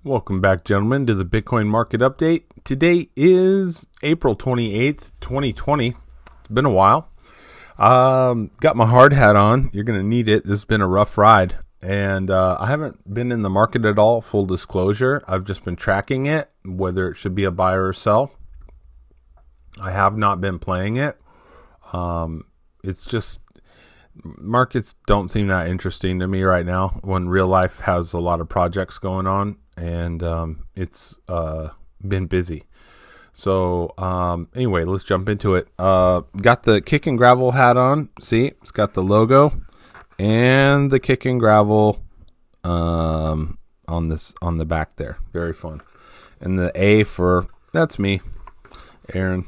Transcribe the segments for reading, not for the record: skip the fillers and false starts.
Welcome back, gentlemen, to the Bitcoin market update. Today is April 28th, 2020. It's been a while. Got my hard hat on. You're going to need it. This has been a rough ride. And I haven't been in the market at all, full disclosure. I've just been tracking it, whether it should be a buy or a sell. I have not been playing it. It's just, markets don't seem that interesting to me right now when real life has a lot of projects going on. And it's been busy. So anyway, let's jump into it. Got the Kick and Gravel hat on. See, it's got the logo and the Kick and Gravel on the back there. Very fun. And the A for, that's me, Aaron.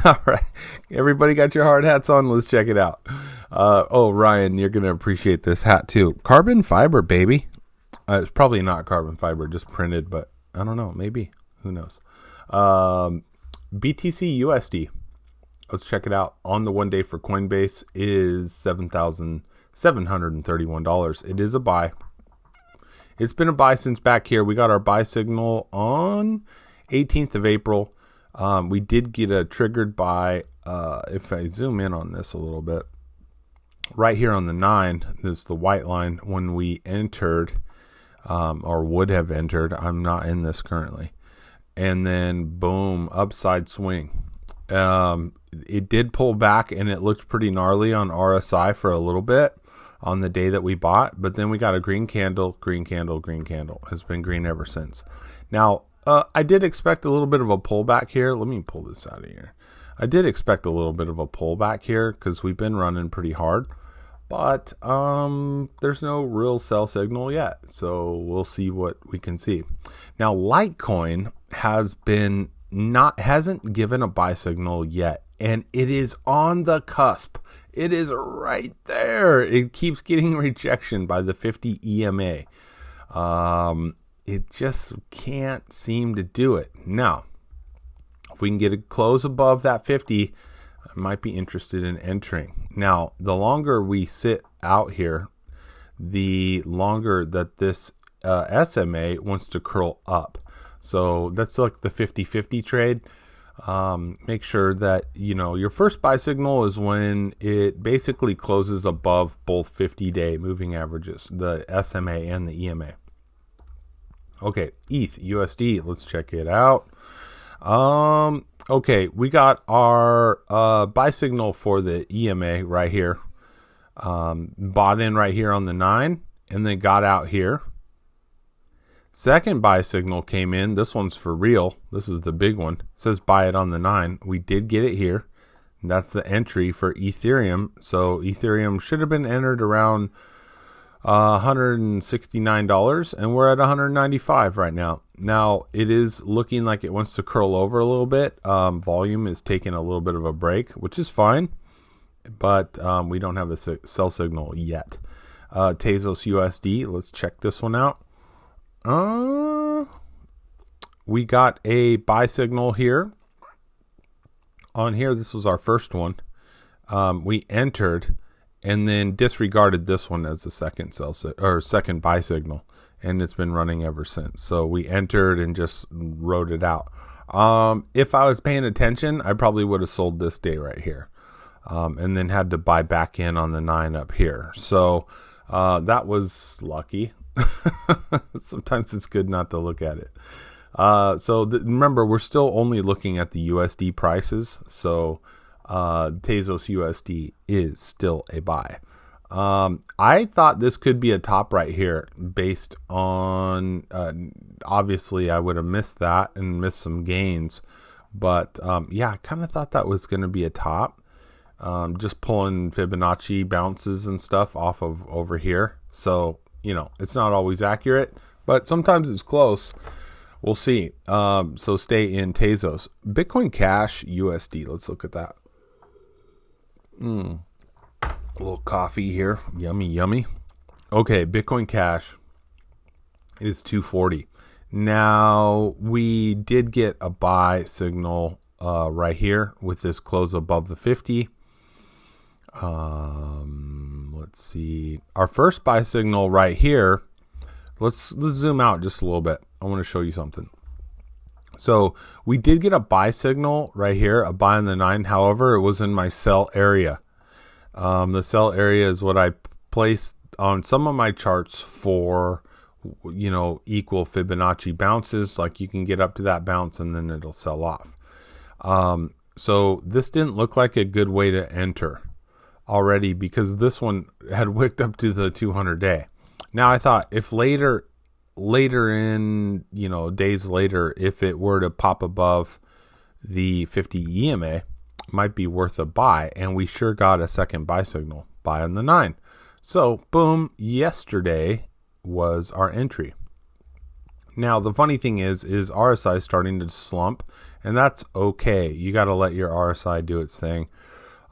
All right, everybody got your hard hats on. Let's check it out. Ryan, you're gonna appreciate this hat too. Carbon fiber, baby. It's probably not carbon fiber, just printed, but I don't know. Maybe. Who knows? BTC USD. Let's check it out. On the 1 day for Coinbase is $7,731. It is a buy. It's been a buy since back here. We got our buy signal on 18th of April. We did get a triggered buy. If I zoom in on this a little bit, right here on the 9, this is the white line when we entered. Or would have entered. I'm not in this currently. And then boom, upside swing. It did pull back and it looked pretty gnarly on RSI for a little bit on the day that we bought, but then we got a green candle, green candle, green candle. Has been green ever since. Now, I did expect a little bit of a pullback here. Let me pull this out of here. I did expect a little bit of a pullback here because we've been running pretty hard. But there's no real sell signal yet, so we'll see what we can see. Now, Litecoin hasn't given a buy signal yet, and it is on the cusp. It is right there. It keeps getting rejection by the 50 EMA. It just can't seem to do it. Now, if we can get a close above that 50, I might be interested in entering. Now, the longer we sit out here, the longer that this SMA wants to curl up. So that's like the 50-50 trade. Make sure that, your first buy signal is when it basically closes above both 50-day moving averages, the SMA and the EMA. Okay, ETH, USD, let's check it out. Okay, we got our buy signal for the EMA right here. Bought in right here on the 9 and then got out here. Second buy signal came in. This one's for real. This is the big one. It says buy it on the 9. We did get it here. That's the entry for Ethereum. So Ethereum should have been entered around $169 and we're at $195 right now. Now it is looking like it wants to curl over a little bit. Volume is taking a little bit of a break, which is fine, but we don't have a sell signal yet. Tezos USD, let's check this one out. We got a buy signal here. On here, this was our first one. We entered and then disregarded this one as a second second buy signal, and it's been running ever since. So we entered and just wrote it out. If I was paying attention, I probably would have sold this day right here, and then had to buy back in on the 9 up here. So that was lucky. Sometimes it's good not to look at it. Remember, we're still only looking at the USD prices. So Tezos USD is still a buy. I thought this could be a top right here based on, obviously I would have missed that and missed some gains, but I kind of thought that was going to be a top, just pulling Fibonacci bounces and stuff off of over here. So, it's not always accurate, but sometimes it's close. We'll see. So stay in Tezos. Bitcoin Cash USD. Let's look at that. A little coffee here. Yummy, yummy. Okay, Bitcoin Cash is 240. Now, we did get a buy signal right here with this close above the 50. Let's see. Our first buy signal right here let's zoom out just a little bit. I want to show you something. So we did get a buy signal right here, a buy on the 9. However, it was in my sell area. The sell area is what I placed on some of my charts for, equal Fibonacci bounces. Like you can get up to that bounce and then it'll sell off. So this didn't look like a good way to enter already, because this one had wicked up to the 200-day. Now I thought if later in, days later, if it were to pop above the 50 EMA, might be worth a buy. And we sure got a second buy signal, buy on the 9. So boom, yesterday was our entry. Now the funny thing is RSI is starting to slump, and that's okay. You got to let your RSI do its thing.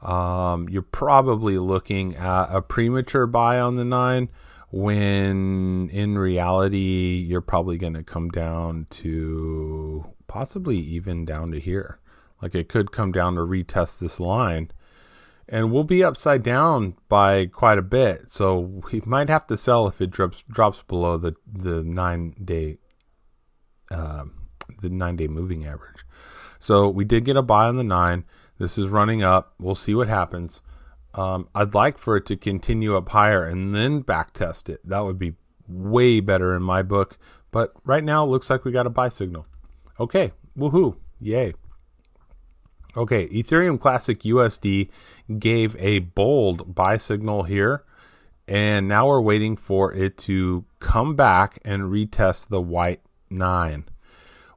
You're probably looking at a premature buy on the 9, when in reality you're probably going to come down to possibly even down to here. Like it could come down to retest this line, and we'll be upside down by quite a bit. So we might have to sell if it drops below the 9-day moving average. So we did get a buy on the 9. This is running up. We'll see what happens. I'd like for it to continue up higher and then back test it. That would be way better in my book. But right now it looks like we got a buy signal. Okay, woohoo, yay. Okay, Ethereum Classic USD gave a bold buy signal here, and now we're waiting for it to come back and retest the white 9.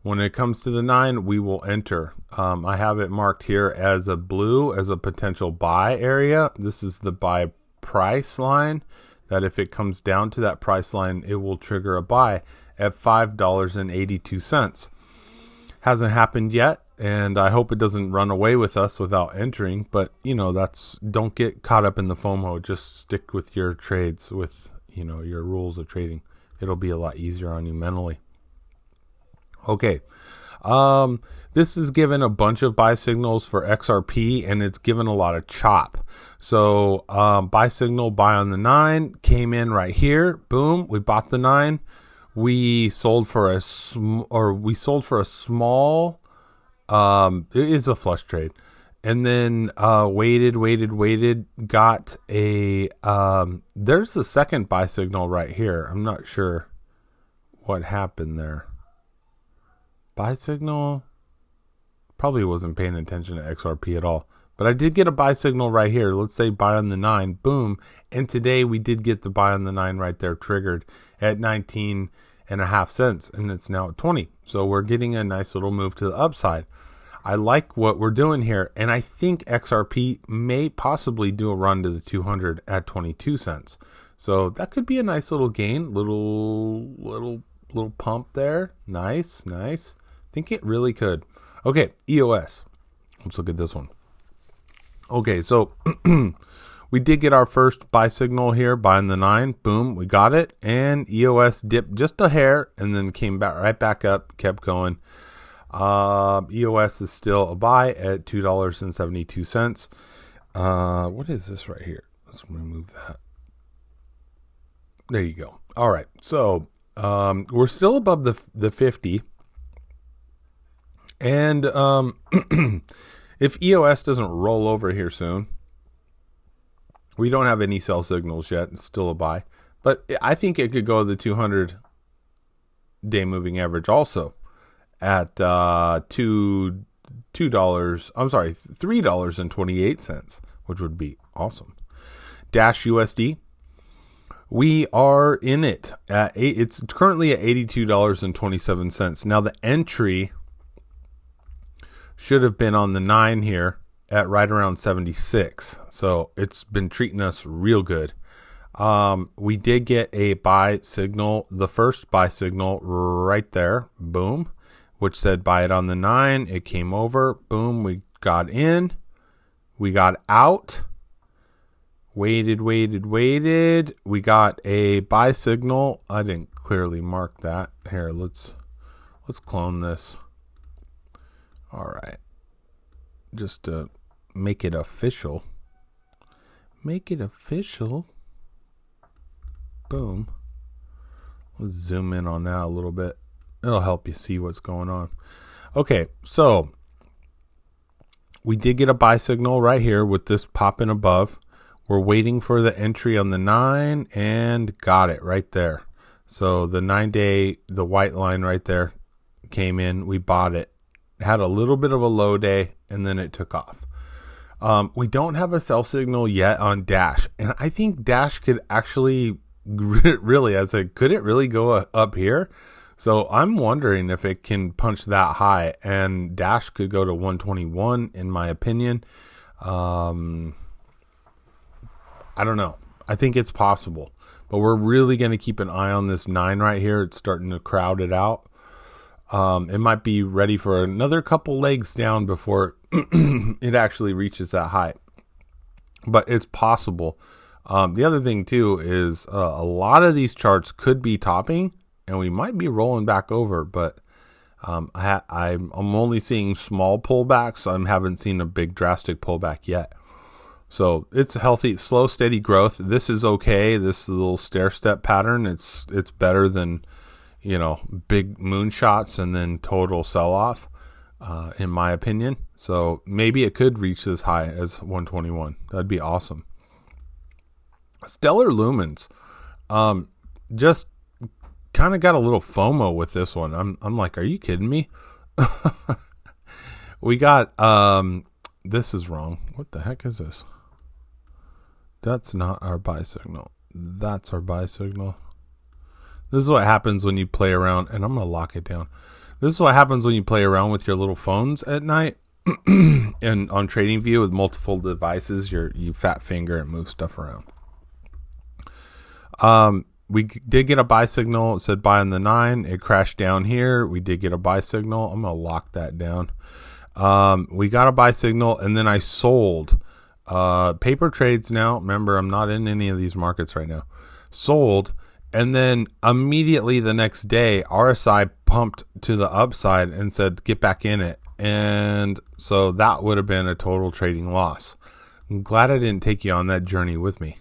When it comes to the 9, we will enter. I have it marked here as a blue, as a potential buy area. This is the buy price line, that if it comes down to that price line, it will trigger a buy at $5.82. Hasn't happened yet, and I hope it doesn't run away with us without entering. But, don't get caught up in the FOMO. Just stick with your trades, with, your rules of trading. It'll be a lot easier on you mentally. Okay, this is given a bunch of buy signals for XRP, and it's given a lot of chop. So buy signal, buy on the 9, came in right here. Boom, we bought the 9. We sold for a small. It is a flush trade, and then waited. Got a. There's a second buy signal right here. I'm not sure what happened there. Buy signal, probably wasn't paying attention to XRP at all, but I did get a buy signal right here. Let's say buy on the 9, boom. And today we did get the buy on the 9 right there triggered at 19.5 cents, and it's now at 20. So we're getting a nice little move to the upside. I like what we're doing here, and I think XRP may possibly do a run to the 200 at 22 cents. So that could be a nice little gain, little pump there. Nice. Think it really could. Okay, EOS. Let's look at this one. Okay, so we did get our first buy signal here, buy on the 9. Boom, we got it. And EOS dipped just a hair and then came right back up, kept going. EOS is still a buy at $2.72. What is this right here? Let's remove that. There you go. All right, so we're still above the 50. And if EOS doesn't roll over here soon, we don't have any sell signals yet. It's still a buy. But I think it could go to the 200-day moving average also at $3.28, which would be awesome. Dash USD. We are in it. It's currently at $82.27. Now the entry should have been on the 9 here at right around 76. So it's been treating us real good. We did get a buy signal, the first buy signal right there. Boom. Which said buy it on the 9. It came over. Boom. We got in. We got out. Waited. We got a buy signal. I didn't clearly mark that. Here, let's clone this. All right. Just to make it official. Boom. Let's zoom in on that a little bit. It'll help you see what's going on. Okay, so we did get a buy signal right here with this popping above. We're waiting for the entry on the 9 and got it right there. So the 9-day, the white line right there came in. We bought it. Had a little bit of a low day and then it took off. We don't have a sell signal yet on Dash. And I think Dash could actually really, could it really go up here? So I'm wondering if it can punch that high, and Dash could go to 121 in my opinion. I don't know. I think it's possible, but we're really going to keep an eye on this 9 right here. It's starting to crowd it out. It might be ready for another couple legs down before it actually reaches that high, but it's possible. The other thing too is a lot of these charts could be topping and we might be rolling back over, but I'm only seeing small pullbacks. I haven't seen a big drastic pullback yet. So it's healthy, slow, steady growth. This is okay. This little stair step pattern, it's better than, big moonshots and then total sell off, in my opinion. So maybe it could reach this high as 121. That'd be awesome. Stellar Lumens, just kind of got a little FOMO with this one. I'm like, are you kidding me? We got, this is wrong. What the heck is this? That's not our buy signal. That's our buy signal. This is what happens when you play around, and I'm going to lock it down. This is what happens when you play around with your little phones at night and on TradingView with multiple devices. You fat finger and move stuff around. We did get a buy signal. It said buy on the 9. It crashed down here. We did get a buy signal. I'm going to lock that down. We got a buy signal, and then I sold. Paper trades now. Remember, I'm not in any of these markets right now. Sold, and then immediately the next day, RSI pumped to the upside and said, get back in it. And so that would have been a total trading loss. I'm glad I didn't take you on that journey with me.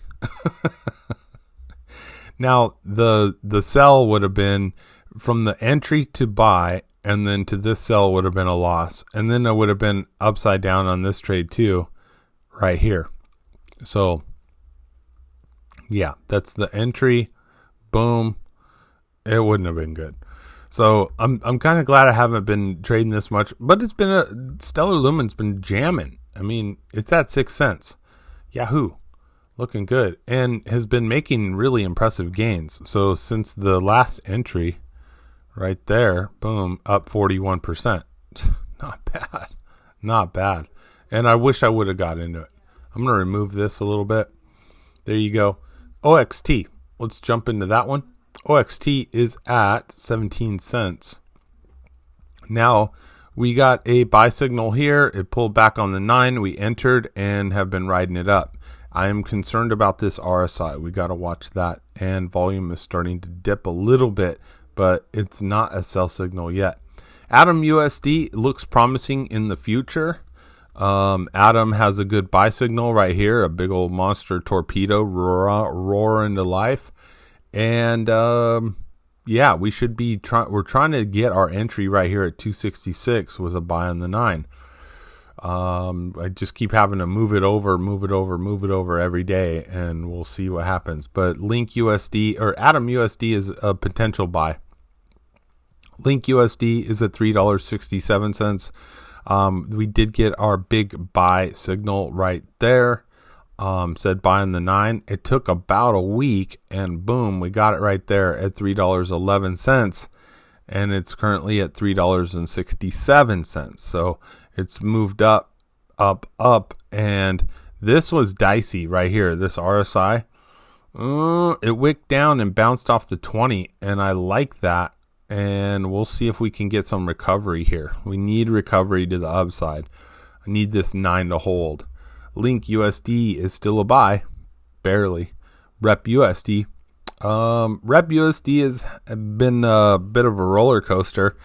Now, the sell would have been from the entry to buy, and then to this sell would have been a loss. And then it would have been upside down on this trade too, right here. So, yeah, that's the entry. Boom. It wouldn't have been good. So I'm kind of glad I haven't been trading this much, but it's been Stellar Lumen's been jamming. I mean, it's at 6 cents. Yahoo. Looking good, and has been making really impressive gains. So since the last entry right there, boom, up 41%. Not bad. Not bad. And I wish I would have got into it. I'm going to remove this a little bit. There you go. OXT. Let's jump into that one. OXT is at 17 cents. Now, we got a buy signal here. It pulled back on the 9. We entered and have been riding it up. I am concerned about this RSI. We got to watch that. And volume is starting to dip a little bit, but it's not a sell signal yet. Atom USD looks promising in the future. Atom has a good buy signal right here, a big old monster torpedo roar into life. And yeah, we should be we're trying to get our entry right here at 266 with a buy on the 9. I just keep having to move it over every day, and we'll see what happens. But Link USD or Atom USD is a potential buy. Link USD is at $3.67. We did get our big buy signal right there. Said buy on the 9. It took about a week, and boom, we got it right there at $3.11, and it's currently at $3.67. So it's moved up, and this was dicey right here. This RSI, it wicked down and bounced off the 20, and I like that. And we'll see if we can get some recovery here. We need recovery to the upside. I need this 9 to hold. Link USD is still a buy, barely. Rep USD. Rep USD has been a bit of a roller coaster.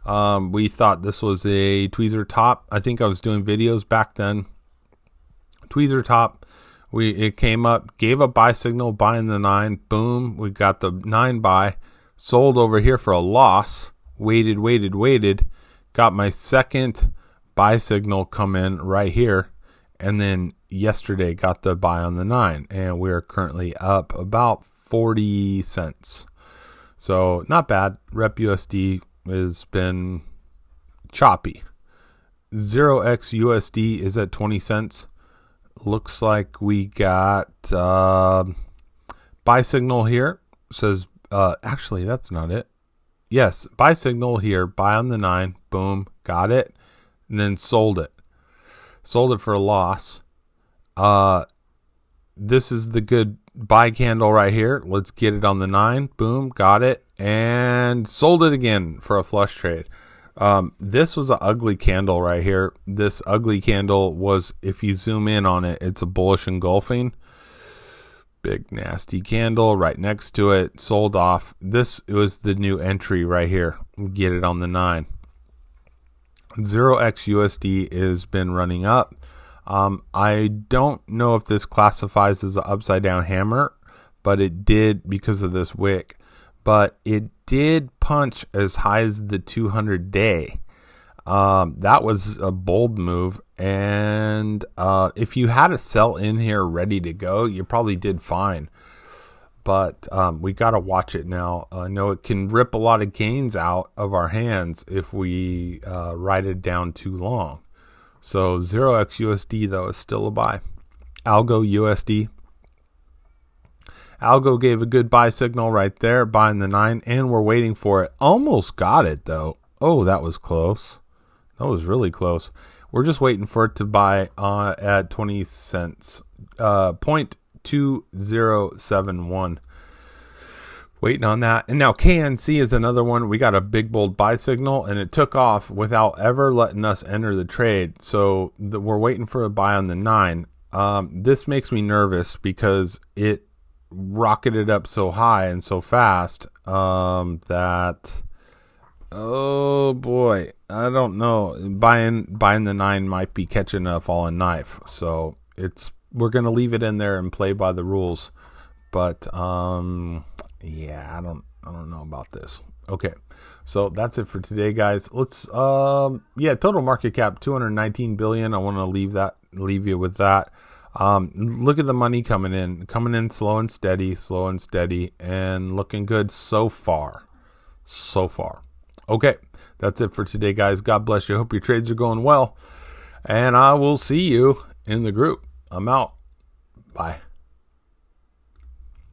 We thought this was a tweezer top. I think I was doing videos back then. Tweezer top. It came up, gave a buy signal, buying the 9. Boom, we got the 9 buy. Sold over here for a loss. Waited. Got my second buy signal come in right here. And then yesterday got the buy on the 9. And we are currently up about 40 cents. So not bad. Rep USD has been choppy. 0x USD is at 20 cents. Looks like we got buy signal here. Says actually that's not it. Yes, buy signal here, buy on the 9, boom, got it, and then sold it. Sold it for a loss. This is the good buy candle right here. Let's get it on the 9, boom, got it, and sold it again for a flush trade. This was an ugly candle right here. This ugly candle was, if you zoom in on it, it's a bullish engulfing. Big nasty candle right next to it, sold off. This was the new entry right here. Get it on the 9. 0x USD has been running up. I don't know if this classifies as an upside down hammer, but it did because of this wick. But it did punch as high as the 200 day. That was a bold move. And if you had a sell in here ready to go, you probably did fine. But we got to watch it now. I know it can rip a lot of gains out of our hands if we ride it down too long. So 0x USD, though, is still a buy. Algo USD. Algo gave a good buy signal right there, buying the 9, and we're waiting for it. Almost got it, though. Oh, that was close. That was really close. We're just waiting for it to buy at 20 cents. 0.2071. Waiting on that. And now KNC is another one. We got a big bold buy signal, and it took off without ever letting us enter the trade. So we're waiting for a buy on the 9. This makes me nervous because it rocketed up so high and so fast that, oh boy, I don't know. Buying the 9 might be catching a falling knife. So we're gonna leave it in there and play by the rules. But yeah, I don't know about this. Okay, so that's it for today, guys. Let's total market cap 219 billion. I want to leave you with that. Look at the money coming in slow and steady, and looking good so far. Okay, that's it for today, guys. God bless you. Hope your trades are going well, and I will see you in the group. I'm out. Bye.